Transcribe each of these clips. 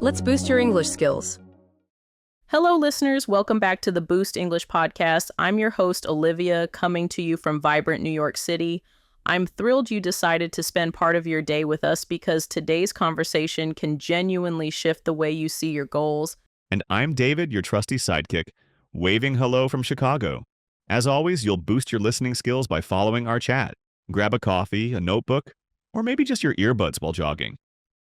Let's boost your English skills. Hello, listeners. Welcome back to the Boost English podcast. I'm your host, Olivia, coming to you from vibrant New York City. I'm thrilled you decided to spend part of your day with us because today's conversation can genuinely shift the way you see your goals. And I'm David, your trusty sidekick, waving hello from Chicago. As always, you'll boost your listening skills by following our chat. Grab a coffee, a notebook, or maybe just your earbuds while jogging.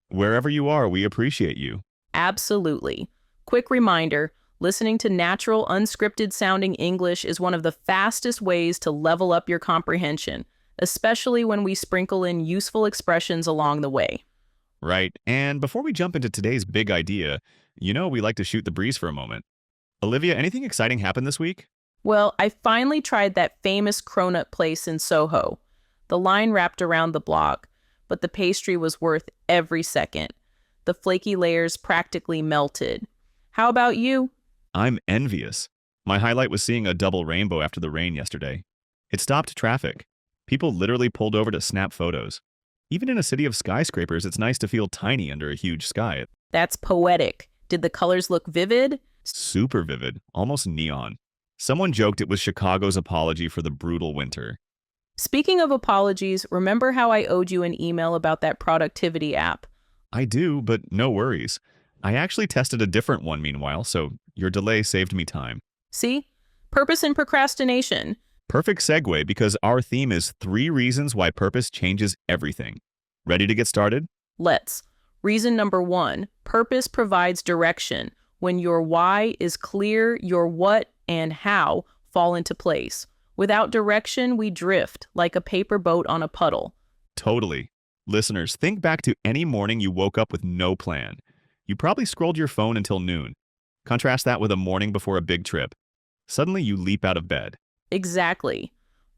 Wherever you are, we appreciate you. Absolutely. Quick reminder, listening to natural, unscripted sounding English is one of the fastest ways to level up your comprehension, especially when we sprinkle in useful expressions along the way. Right, and before we jump into today's big idea, we like to shoot the breeze for a moment. Olivia, anything exciting happened this week? Well, I finally tried that famous cronut place in Soho. The line wrapped around the block, but the pastry was worth every second. The flaky layers practically melted. How about you? I'm envious. My highlight was seeing a double rainbow after the rain yesterday. It stopped traffic. People literally pulled over to snap photos. Even in a city of skyscrapers, it's nice to feel tiny under a huge sky. That's poetic. Did the colors look vivid? Super vivid, almost neon. Someone joked it was Chicago's apology for the brutal winter. Speaking of apologies, remember how I owed you an email about that productivity app? I do, but no worries. I actually tested a different one meanwhile, so your delay saved me time. See? Purpose and procrastination. Perfect segue because our theme is 3 reasons why purpose changes everything. Ready to get started? Let's. Reason number 1, purpose provides direction. When your why is clear, your what and how fall into place. Without direction, we drift like a paper boat on a puddle. Totally. Listeners, think back to any morning you woke up with no plan. You probably scrolled your phone until noon. Contrast that with a morning before a big trip. Suddenly you leap out of bed. Exactly.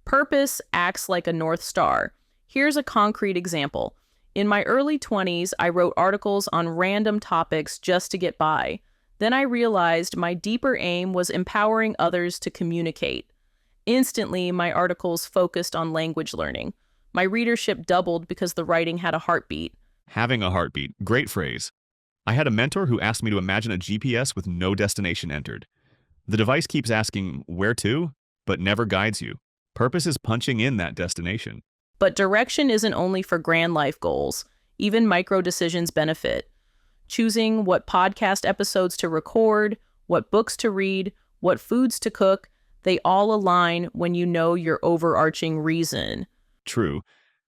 Purpose acts like a North Star. Here's a concrete example. In my early 20s, I wrote articles on random topics just to get by. Then I realized my deeper aim was empowering others to communicate. Instantly, my articles focused on language learning. My readership doubled because the writing had a heartbeat. Having a heartbeat, great phrase. I had a mentor who asked me to imagine a GPS with no destination entered. The device keeps asking, where to? But never guides you. Purpose is punching in that destination. But direction isn't only for grand life goals. Even micro decisions benefit. Choosing what podcast episodes to record, what books to read, what foods to cook, they all align when you know your overarching reason. True.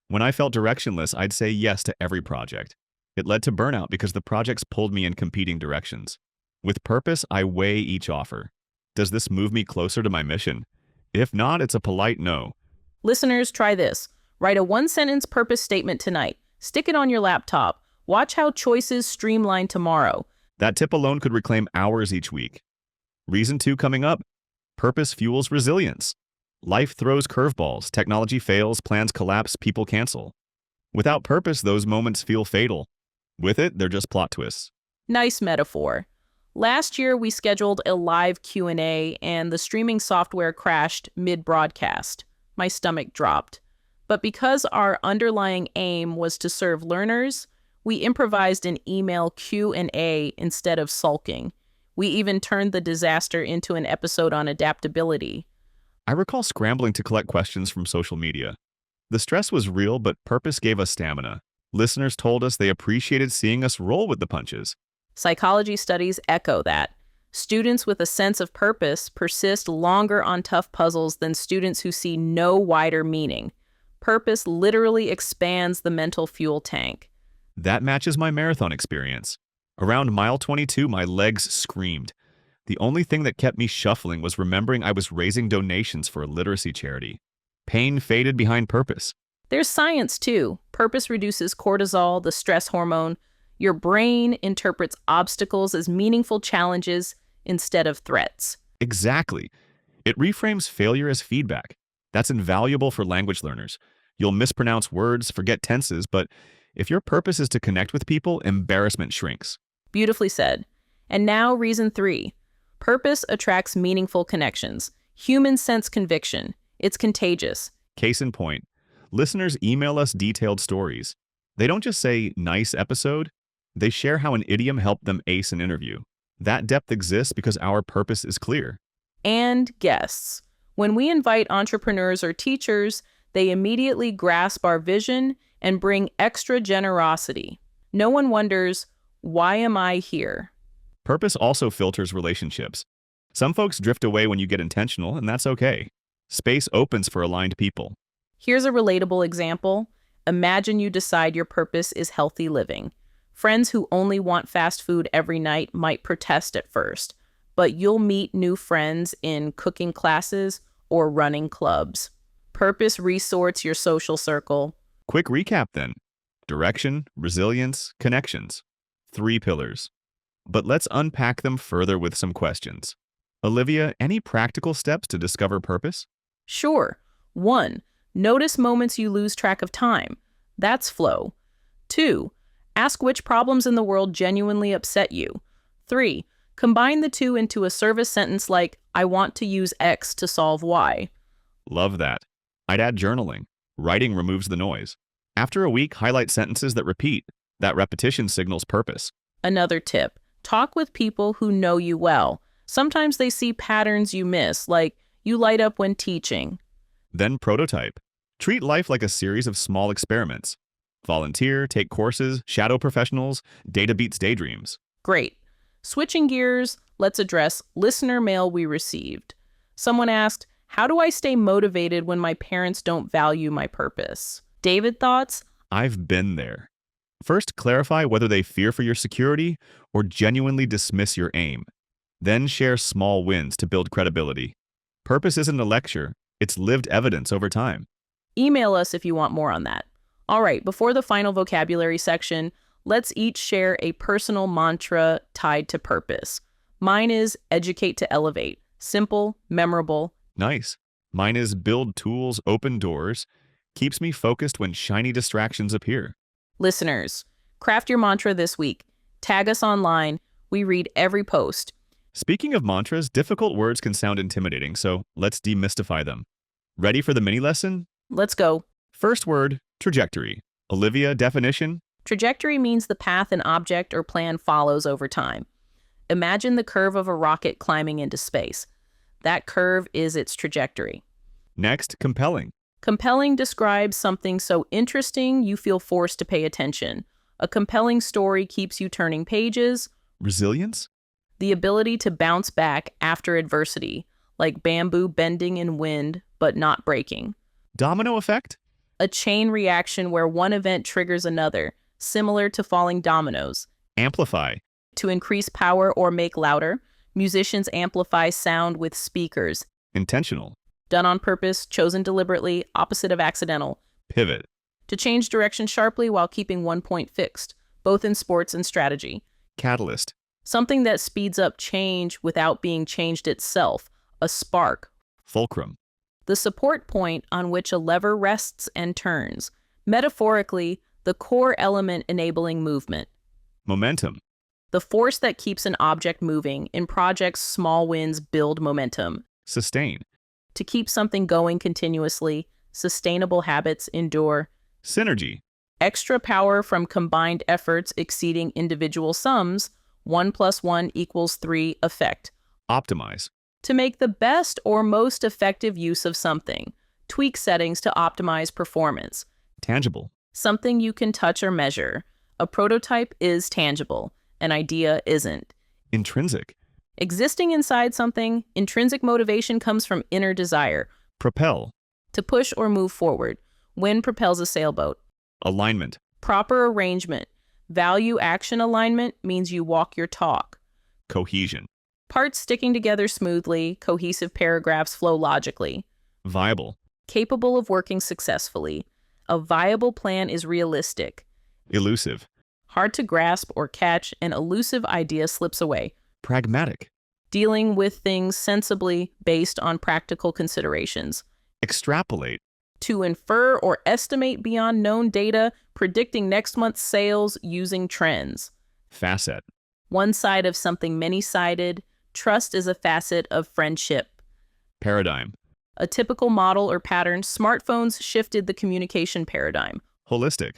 When I felt directionless, I'd say yes to every project. It led to burnout because the projects pulled me in competing directions. With purpose, I weigh each offer. Does this move me closer to my mission? If not, it's a polite no. Listeners, try this. Write a 1-sentence purpose statement tonight. Stick it on your laptop. Watch how choices streamline tomorrow. That tip alone could reclaim hours each week. Reason 2 coming up. Purpose fuels resilience. Life throws curveballs. Technology fails, plans collapse, people cancel. Without purpose, those moments feel fatal. With it, they're just plot twists. Nice metaphor. Last year, we scheduled a live Q&A and the streaming software crashed mid-broadcast. My stomach dropped. But because our underlying aim was to serve learners, we improvised an email Q&A instead of sulking. We even turned the disaster into an episode on adaptability. I recall scrambling to collect questions from social media. The stress was real, but purpose gave us stamina. Listeners told us they appreciated seeing us roll with the punches. Psychology studies echo that. Students with a sense of purpose persist longer on tough puzzles than students who see no wider meaning. Purpose literally expands the mental fuel tank. That matches my marathon experience. Around mile 22, my legs screamed. The only thing that kept me shuffling was remembering I was raising donations for a literacy charity. Pain faded behind purpose. There's science, too. Purpose reduces cortisol, the stress hormone. Your brain interprets obstacles as meaningful challenges instead of threats. Exactly. It reframes failure as feedback. That's invaluable for language learners. You'll mispronounce words, forget tenses, but if your purpose is to connect with people, embarrassment shrinks. Beautifully said. And now, reason 3. Purpose attracts meaningful connections. Humans sense conviction. It's contagious. Case in point, listeners email us detailed stories. They don't just say, nice episode. They share how an idiom helped them ace an interview. That depth exists because our purpose is clear. And guests. When we invite entrepreneurs or teachers, they immediately grasp our vision and bring extra generosity. No one wonders, why am I here? Purpose also filters relationships. Some folks drift away when you get intentional, and that's okay. Space opens for aligned people. Here's a relatable example. Imagine you decide your purpose is healthy living. Friends who only want fast food every night might protest at first, but you'll meet new friends in cooking classes or running clubs. Purpose resorts your social circle. Quick recap then. Direction, resilience, connections. 3 pillars. But let's unpack them further with some questions. Olivia, any practical steps to discover purpose? Sure. 1. Notice moments you lose track of time. That's flow. 2. Ask which problems in the world genuinely upset you. 3. Combine the two into a service sentence like, I want to use X to solve Y. Love that. I'd add journaling. Writing removes the noise. After a week, highlight sentences that repeat. That repetition signals purpose. Another tip. Talk with people who know you well. Sometimes they see patterns you miss, like you light up when teaching. Then prototype. Treat life like a series of small experiments. Volunteer, take courses, shadow professionals, data beats daydreams. Great. Switching gears, let's address listener mail we received. Someone asked, how do I stay motivated when my parents don't value my purpose? David, thoughts? I've been there. First, clarify whether they fear for your security or genuinely dismiss your aim. Then share small wins to build credibility. Purpose isn't a lecture, it's lived evidence over time. Email us if you want more on that. All right, before the final vocabulary section, let's each share a personal mantra tied to purpose. Mine is educate to elevate. Simple, memorable. Nice. Mine is build tools, open doors. Keeps me focused when shiny distractions appear. Listeners, craft your mantra this week. Tag us online. We read every post. Speaking of mantras, difficult words can sound intimidating, so let's demystify them. Ready for the mini lesson? Let's go. First word, trajectory. Olivia, definition? Trajectory means the path an object or plan follows over time. Imagine the curve of a rocket climbing into space. That curve is its trajectory. Next, compelling. Compelling describes something so interesting you feel forced to pay attention. A compelling story keeps you turning pages. Resilience? The ability to bounce back after adversity, like bamboo bending in wind but not breaking. Domino effect? A chain reaction where one event triggers another, similar to falling dominoes. Amplify. To increase power or make louder, musicians amplify sound with speakers. Intentional. Done on purpose, chosen deliberately, opposite of accidental. Pivot. To change direction sharply while keeping one point fixed, both in sports and strategy. Catalyst. Something that speeds up change without being changed itself, a spark. Fulcrum. The support point on which a lever rests and turns. Metaphorically, the core element enabling movement. Momentum. The force that keeps an object moving. In projects, small wins build momentum. Sustain. To keep something going continuously, sustainable habits endure. Synergy. Extra power from combined efforts exceeding individual sums. 1 + 1 = 3 effect. Optimize. To make the best or most effective use of something. Tweak settings to optimize performance. Tangible. Something you can touch or measure. A prototype is tangible. An idea isn't. Intrinsic. Existing inside something, intrinsic motivation comes from inner desire. Propel. To push or move forward. Wind propels a sailboat. Alignment. Proper arrangement. Value-action alignment means you walk your talk. Cohesion. Parts sticking together smoothly, cohesive paragraphs flow logically. Viable. Capable of working successfully. A viable plan is realistic. Elusive. Hard to grasp or catch, an elusive idea slips away. Pragmatic. Dealing with things sensibly based on practical considerations. Extrapolate. To infer or estimate beyond known data, predicting next month's sales using trends. Facet. One side of something many-sided. Trust is a facet of friendship. Paradigm. A typical model or pattern, smartphones shifted the communication paradigm. Holistic.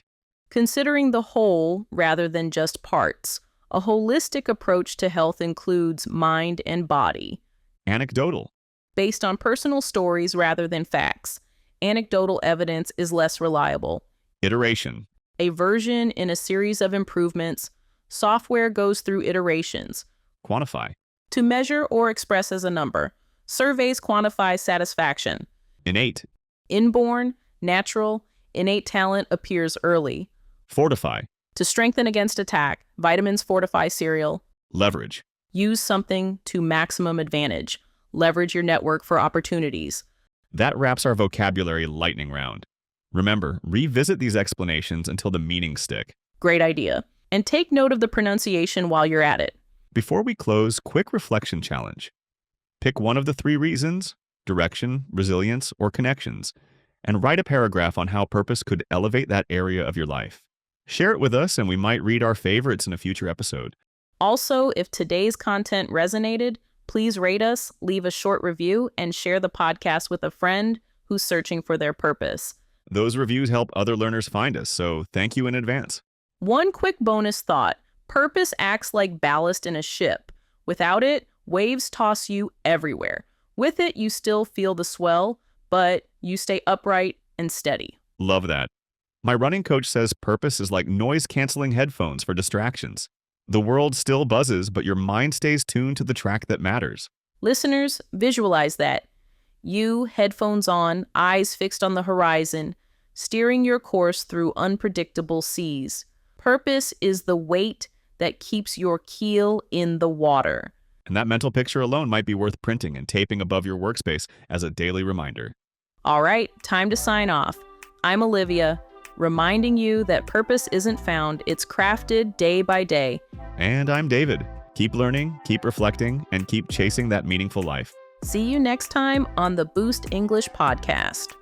Considering the whole rather than just parts. A holistic approach to health includes mind and body. Anecdotal. Based on personal stories rather than facts. Anecdotal evidence is less reliable. Iteration. A version in a series of improvements. Software goes through iterations. Quantify. To measure or express as a number. Surveys quantify satisfaction. Innate. Inborn, natural, innate talent appears early. Fortify. To strengthen against attack, vitamins fortify cereal. Leverage. Use something to maximum advantage. Leverage your network for opportunities. That wraps our vocabulary lightning round. Remember, revisit these explanations until the meanings stick. Great idea. And take note of the pronunciation while you're at it. Before we close, quick reflection challenge. Pick one of the 3 reasons, direction, resilience, or connections, and write a paragraph on how purpose could elevate that area of your life. Share it with us and we might read our favorites in a future episode. Also, if today's content resonated, please rate us, leave a short review, and share the podcast with a friend who's searching for their purpose. Those reviews help other learners find us, so thank you in advance. One quick bonus thought. Purpose acts like ballast in a ship. Without it, waves toss you everywhere. With it, you still feel the swell, but you stay upright and steady. Love that. My running coach says purpose is like noise-canceling headphones for distractions. The world still buzzes, but your mind stays tuned to the track that matters. Listeners, visualize that. You, headphones on, eyes fixed on the horizon, steering your course through unpredictable seas. Purpose is the weight that keeps your keel in the water. And that mental picture alone might be worth printing and taping above your workspace as a daily reminder. All right, time to sign off. I'm Olivia, reminding you that purpose isn't found, it's crafted day by day. And I'm David. Keep learning, keep reflecting, and keep chasing that meaningful life. See you next time on the Boost English podcast.